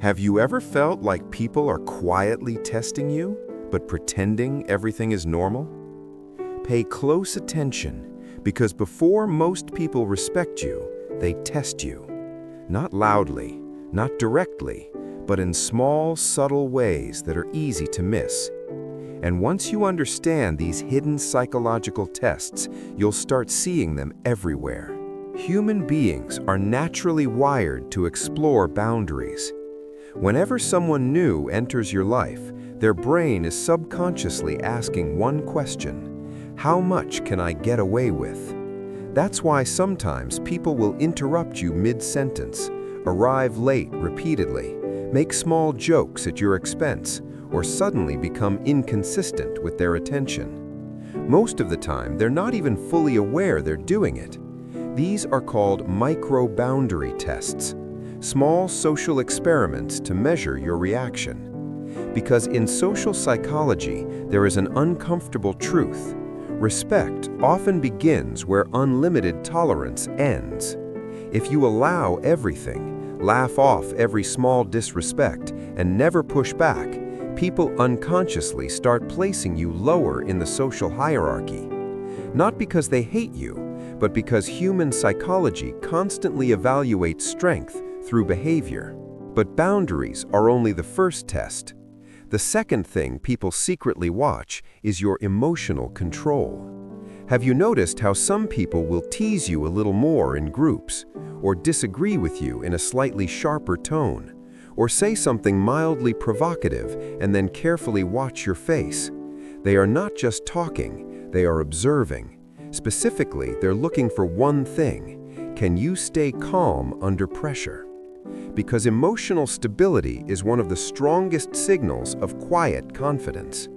Have you ever felt like people are quietly testing you, but pretending everything is normal? Pay close attention, because before most people respect you, they test you. Not loudly, not directly, but in small, subtle ways that are easy to miss. And once you understand these hidden psychological tests, you'll start seeing them everywhere. Human beings are naturally wired to explore boundaries. Whenever someone new enters your life, their brain is subconsciously asking one question: how much can I get away with? That's why sometimes people will interrupt you mid-sentence, arrive late repeatedly, make small jokes at your expense, or suddenly become inconsistent with their attention. Most of the time, they're not even fully aware they're doing it. These are called micro-boundary tests, small social experiments to measure your reaction. Because in social psychology, there is an uncomfortable truth. Respect often begins where unlimited tolerance ends. If you allow everything, laugh off every small disrespect, and never push back, people unconsciously start placing you lower in the social hierarchy. Not because they hate you, but because human psychology constantly evaluates strength through behavior. But boundaries are only the first test. The second thing people secretly watch is your emotional control. Have you noticed how some people will tease you a little more in groups, or disagree with you in a slightly sharper tone, or say something mildly provocative and then carefully watch your face? They are not just talking, they are observing. Specifically, they're looking for one thing: can you stay calm under pressure? Because emotional stability is one of the strongest signals of quiet confidence.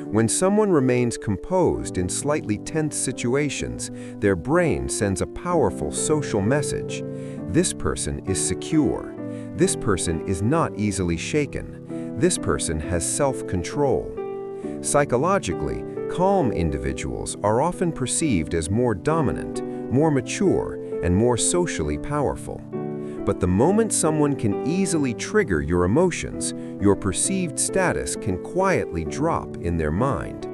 When someone remains composed in slightly tense situations, their brain sends a powerful social message. This person is secure. This person is not easily shaken. This person has self-control. Psychologically, calm individuals are often perceived as more dominant, more mature, and more socially powerful. But the moment someone can easily trigger your emotions, your perceived status can quietly drop in their mind.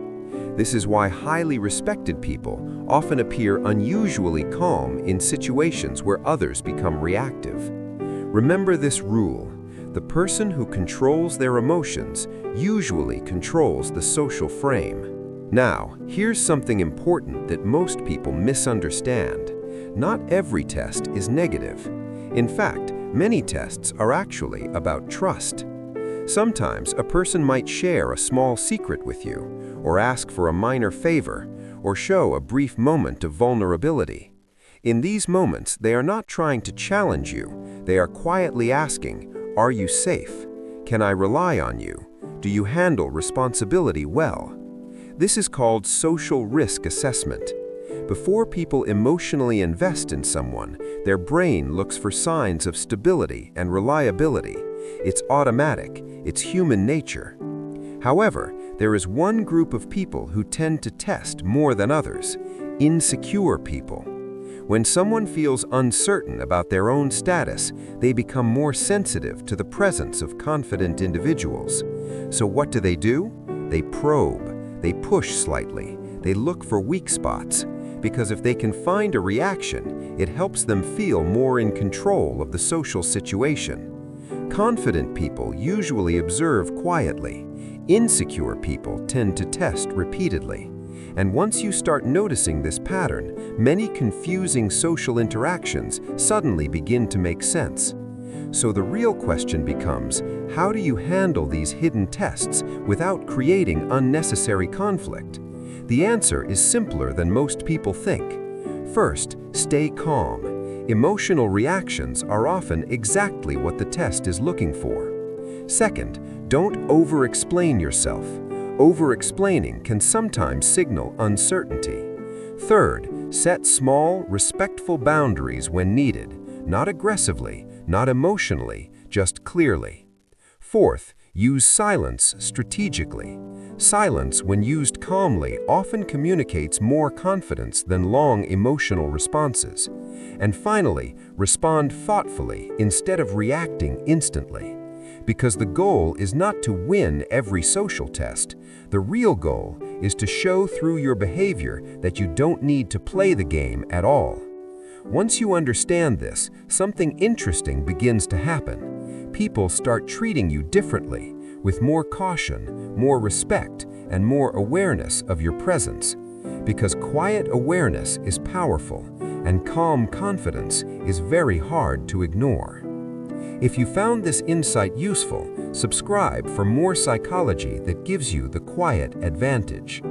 This is why highly respected people often appear unusually calm in situations where others become reactive. Remember this rule: the person who controls their emotions usually controls the social frame. Now, here's something important that most people misunderstand. Not every test is negative. In fact, many tests are actually about trust. Sometimes a person might share a small secret with you, or ask for a minor favor, or show a brief moment of vulnerability. In these moments, they are not trying to challenge you. They are quietly asking, are you safe? Can I rely on you? Do you handle responsibility well? This is called social risk assessment. Before people emotionally invest in someone, their brain looks for signs of stability and reliability. It's automatic, it's human nature. However, there is one group of people who tend to test more than others: insecure people. When someone feels uncertain about their own status, they become more sensitive to the presence of confident individuals. So what do? They probe, they push slightly, they look for weak spots. Because if they can find a reaction, it helps them feel more in control of the social situation. Confident people usually observe quietly. Insecure people tend to test repeatedly. And once you start noticing this pattern, many confusing social interactions suddenly begin to make sense. So the real question becomes, how do you handle these hidden tests without creating unnecessary conflict? The answer is simpler than most people think. First, stay calm. Emotional reactions are often exactly what the test is looking for. Second, don't over-explain yourself. Over-explaining can sometimes signal uncertainty. Third, set small, respectful boundaries when needed, not aggressively, not emotionally, just clearly. Fourth, use silence strategically. Silence, when used calmly, often communicates more confidence than long emotional responses. And finally, respond thoughtfully instead of reacting instantly. Because the goal is not to win every social test. The real goal is to show through your behavior that you don't need to play the game at all. Once you understand this, something interesting begins to happen. People start treating you differently, with more caution, more respect, and more awareness of your presence. Because quiet awareness is powerful, and calm confidence is very hard to ignore. If you found this insight useful, subscribe for more psychology that gives you the quiet advantage.